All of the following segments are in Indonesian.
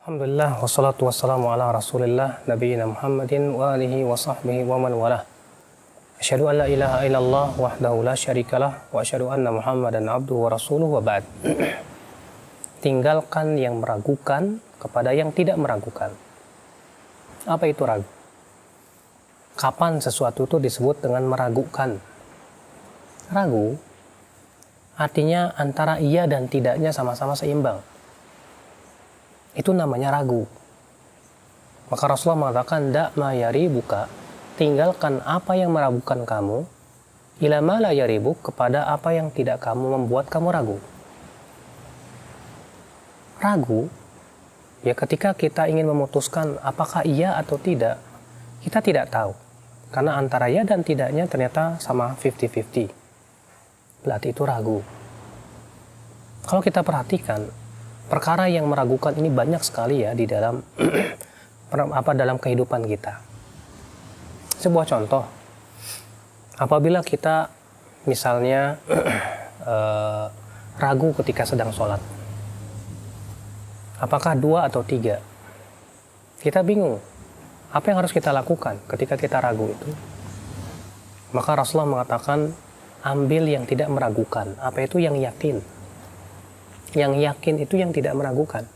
Alhamdulillah wassalatu wassalamu ala Rasulillah nabiyina Muhammadin wa alihi wa sahbihi wa man walah. Asyhadu an la ilaha illallah wahdahu la syarikalah wa asyhadu anna Muhammadan abduhu wa rasuluhu wa ba'd. Tinggalkan yang meragukan kepada yang tidak meragukan. Apa itu ragu? Kapan sesuatu itu disebut dengan meragukan? Ragu artinya antara iya dan tidaknya sama-sama seimbang. Itu namanya ragu. Maka Rasulullah mengatakan, "Da' ma yaribuka," tinggalkan apa yang meragukan kamu, ila ma la yaribuk, kepada apa yang tidak kamu membuat kamu ragu. Ragu, ya ketika kita ingin memutuskan apakah iya atau tidak, kita tidak tahu. Karena antara ya dan tidaknya ternyata sama 50-50. Berarti itu ragu. Kalau kita perhatikan, perkara yang meragukan ini banyak sekali ya di dalam dalam kehidupan kita. Sebuah contoh, apabila kita misalnya ragu ketika sedang sholat, apakah 2 atau 3? Kita bingung. Apa yang harus kita lakukan ketika kita ragu itu? Maka Rasulullah mengatakan, ambil yang tidak meragukan. Apa itu? Yang yakin. Yang yakin itu yang tidak meragukan.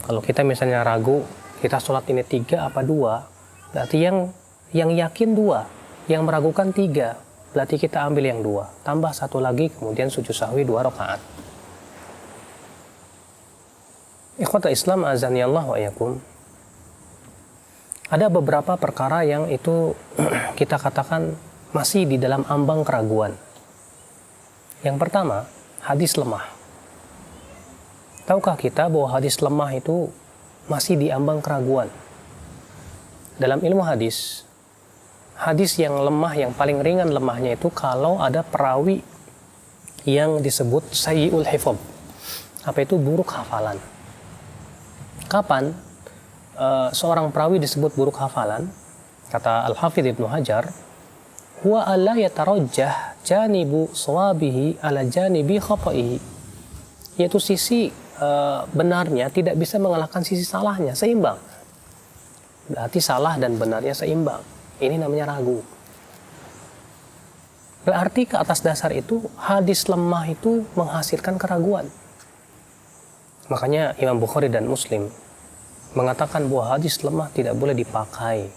Kalau kita misalnya ragu, kita sholat ini 3 apa 2, berarti yang yakin 2, yang meragukan 3, berarti kita ambil yang 2, tambah 1 lagi, kemudian sujud sahwi 2 rakaat. Ikhwatul Islam azani Allah wa iyyakum. Ada beberapa perkara yang itu kita katakan masih di dalam ambang keraguan. Yang pertama, hadis lemah. Tahukah kita bahwa hadis lemah itu masih di ambang keraguan? Dalam ilmu hadis yang lemah, yang paling ringan lemahnya itu kalau ada perawi yang disebut sayyi'ul hifdz. Apa itu? Buruk hafalan. Kapan seorang perawi disebut buruk hafalan? Kata Al-Hafidz Ibnu Hajar, huwa alla yatarajjah janibu shawabihi ala janibi khata'ihi, yaitu sisi benarnya tidak bisa mengalahkan sisi salahnya, seimbang. Berarti salah dan benarnya seimbang. Ini namanya ragu. Berarti ke atas dasar itu hadis lemah itu menghasilkan keraguan. Makanya Imam Bukhari dan Muslim mengatakan bahwa hadis lemah tidak boleh dipakai,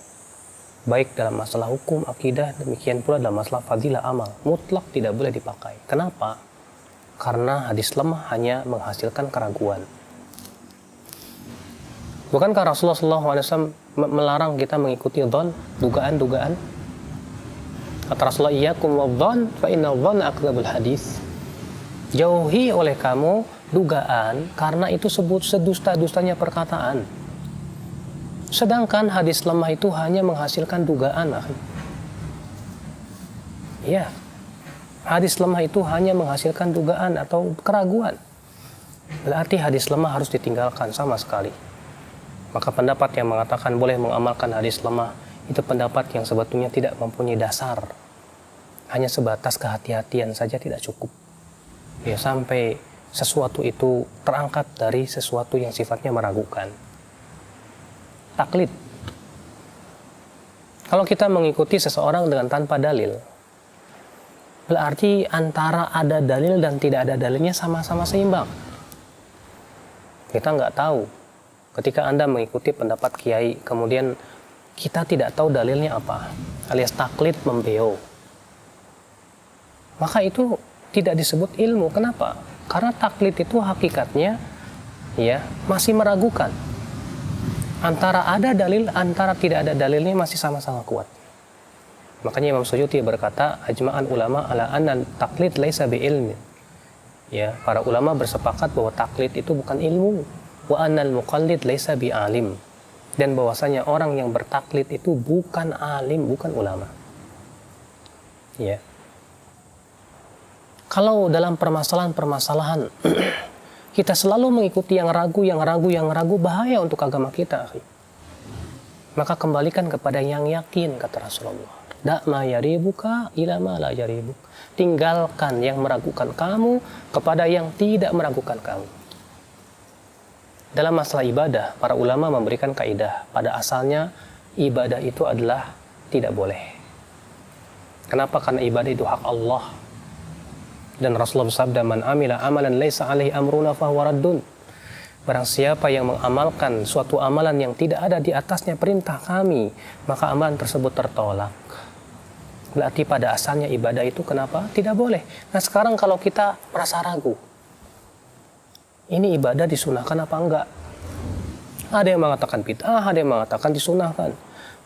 baik dalam masalah hukum, akidah, demikian pula dalam masalah fadilah amal. Mutlak tidak boleh dipakai. Kenapa? Karena hadis lemah hanya menghasilkan keraguan. Bukankah Rasulullah SAW melarang kita mengikuti dhon, dugaan-dugaan? Kata Rasulullah, iyyakum wadh-dhon fa inna dhonna akdzabul hadis. Jauhi oleh kamu dugaan, karena itu sedusta-dustanya perkataan. Sedangkan hadis lemah itu hanya menghasilkan dugaan. Ya. Hadis lemah itu hanya menghasilkan dugaan atau keraguan. Berarti hadis lemah harus ditinggalkan sama sekali. Maka pendapat yang mengatakan boleh mengamalkan hadis lemah, itu pendapat yang sebetulnya tidak mempunyai dasar. Hanya sebatas kehati-hatian saja tidak cukup. Ya, sampai sesuatu itu terangkat dari sesuatu yang sifatnya meragukan. Taklid. Kalau kita mengikuti seseorang dengan tanpa dalil, berarti antara ada dalil dan tidak ada dalilnya sama-sama seimbang. Kita nggak tahu. Ketika Anda mengikuti pendapat kiai, kemudian kita tidak tahu dalilnya apa, alias taklid membeo, maka itu tidak disebut ilmu. Kenapa? Karena taklid itu hakikatnya ya masih meragukan. Antara ada dalil, antara tidak ada dalilnya masih sama-sama kuat. Makanya Imam Suyuti berkata, ajma'an ulama ala anna taklid laisa bi ilmi. Ya, para ulama bersepakat bahwa taklid itu bukan ilmu. Wa annal muqallid laisa bi alim. Dan bahwasanya orang yang bertaklid itu bukan alim, bukan ulama. Ya. Kalau dalam permasalahan-permasalahan kita selalu mengikuti yang ragu, bahaya untuk agama kita. Maka kembalikan kepada yang yakin, kata Rasulullah. Da' ma yaribuka ila ma la yaribuk. Tinggalkan yang meragukan kamu kepada yang tidak meragukan kamu. Dalam masalah ibadah, para ulama memberikan kaidah. Pada asalnya, ibadah itu adalah tidak boleh. Kenapa? Karena ibadah itu hak Allah. Dan Rasulullah bersabda, "Man amila amalan laisa alaihi amruna fahuwa raddun." Barang siapa yang mengamalkan suatu amalan yang tidak ada di atasnya perintah kami, maka amalan tersebut tertolak. Berarti pada asalnya ibadah itu kenapa? Tidak boleh. Nah sekarang kalau kita merasa ragu, ini ibadah disunahkan apa enggak? Ada yang mengatakan bid'ah, ada yang mengatakan disunahkan.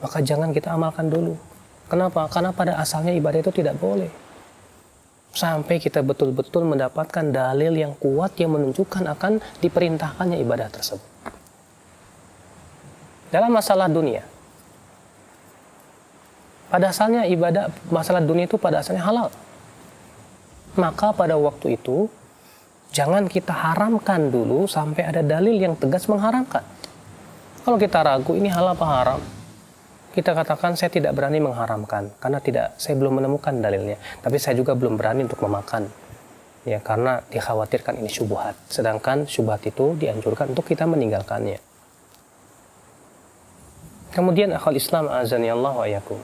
Maka jangan kita amalkan dulu. Kenapa? Karena pada asalnya ibadah itu tidak boleh. Sampai kita betul-betul mendapatkan dalil yang kuat yang menunjukkan akan diperintahkannya ibadah tersebut. Dalam masalah dunia, pada asalnya ibadah, masalah dunia itu pada asalnya halal. Maka pada waktu itu, jangan kita haramkan dulu sampai ada dalil yang tegas mengharamkan. Kalau kita ragu ini halal apa haram, kita katakan saya tidak berani mengharamkan karena saya belum menemukan dalilnya. Tapi saya juga belum berani untuk memakan, ya karena dikhawatirkan ini syubhat. Sedangkan syubhat itu dianjurkan untuk kita meninggalkannya. Kemudian akhwal Islam azani Allah wa iyyakum.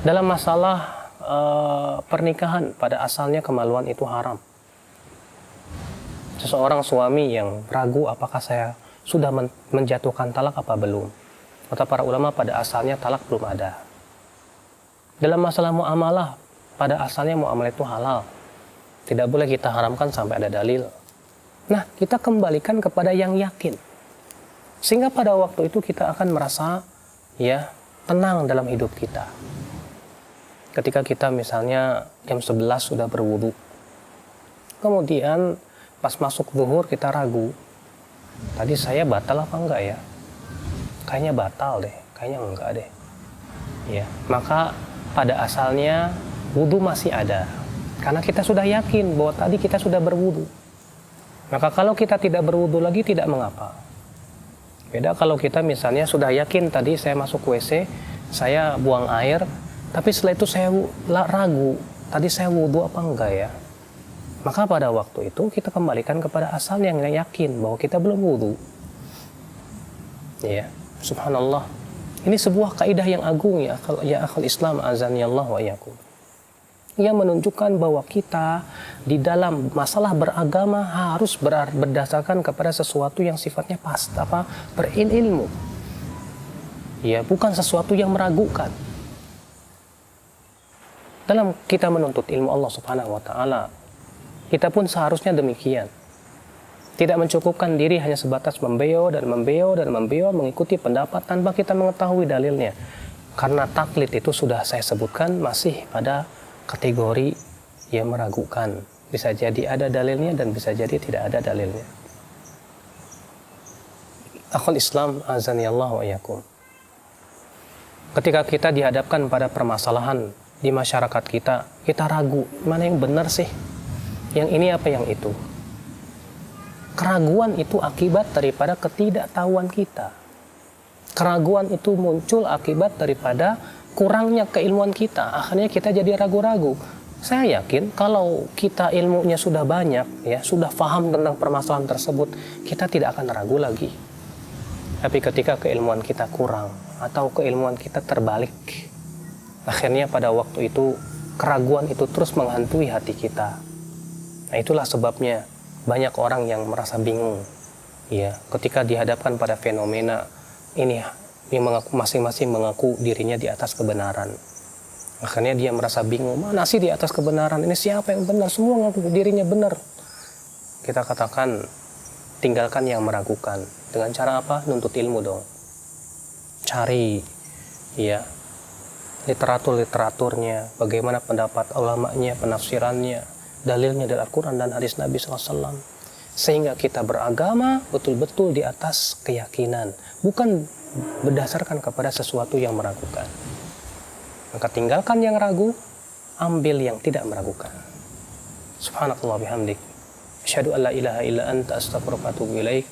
Dalam masalah pernikahan, pada asalnya kemaluan itu haram. Seseorang suami yang ragu apakah saya sudah menjatuhkan talak apa belum. Kata para ulama pada asalnya talak belum ada. Dalam masalah muamalah, pada asalnya muamalah itu halal. Tidak boleh kita haramkan sampai ada dalil. Nah, kita kembalikan kepada yang yakin. Sehingga pada waktu itu kita akan merasa ya tenang dalam hidup kita. Ketika kita misalnya jam 11 sudah berwudu. Kemudian pas masuk zuhur kita ragu. Tadi saya batal apa enggak ya? Kayaknya batal deh, kayaknya enggak deh. Ya, maka pada asalnya wudu masih ada. Karena kita sudah yakin bahwa tadi kita sudah berwudu. Maka kalau kita tidak berwudu lagi tidak mengapa. Beda kalau kita misalnya sudah yakin tadi saya masuk WC, saya buang air, tapi setelah itu saya ragu, tadi saya wudu apa enggak ya? Maka pada waktu itu kita kembalikan kepada asal yang yakin bahwa kita belum wudu. Ya, subhanallah. Ini sebuah kaidah yang agung ya akhul Islam azani Allah wa iyyakum. Yang menunjukkan bahwa kita di dalam masalah beragama harus berdasarkan kepada sesuatu yang sifatnya berilmu. Ya, bukan sesuatu yang meragukan. Dalam kita menuntut ilmu Allah Subhanahu wa taala, kita pun seharusnya demikian. Tidak mencukupkan diri hanya sebatas membeo mengikuti pendapat tanpa kita mengetahui dalilnya. Karena taklid itu sudah saya sebutkan masih pada kategori yang meragukan. Bisa jadi ada dalilnya dan bisa jadi tidak ada dalilnya. Akhul Islam azani Allah wa iyyakum. Ketika kita dihadapkan pada permasalahan di masyarakat kita ragu, mana yang benar sih? Yang ini apa yang itu? Keraguan itu akibat daripada ketidaktahuan kita. Keraguan itu muncul akibat daripada kurangnya keilmuan kita. Akhirnya kita jadi ragu-ragu. Saya yakin kalau kita ilmunya sudah banyak, ya sudah paham tentang permasalahan tersebut, kita tidak akan ragu lagi. Tapi ketika keilmuan kita kurang atau keilmuan kita terbalik, akhirnya pada waktu itu keraguan itu terus menghantui hati kita. Nah, itulah sebabnya banyak orang yang merasa bingung, ya, ketika dihadapkan pada fenomena ini yang masing-masing mengaku dirinya di atas kebenaran. Akhirnya dia merasa bingung, mana sih di atas kebenaran? Ini siapa yang benar? Semua ngaku dirinya benar. Kita katakan, tinggalkan yang meragukan. Dengan cara apa? Nuntut ilmu dong. Cari, ya, literaturnya, bagaimana pendapat ulamanya, penafsirannya, dalilnya dari Al-Quran dan hadis Nabi SAW. Sehingga kita beragama betul-betul di atas keyakinan, bukan berdasarkan kepada sesuatu yang meragukan. Maka tinggalkan yang ragu, ambil yang tidak meragukan. Subhanakallah bihamdik. Asyhadu an la ilaha illa anta astaghfiruka wa atubu ilaik.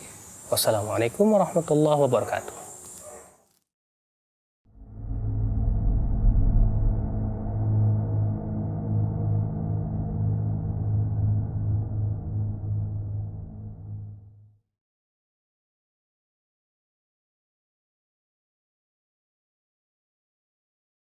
Wassalamualaikum warahmatullahi wabarakatuh.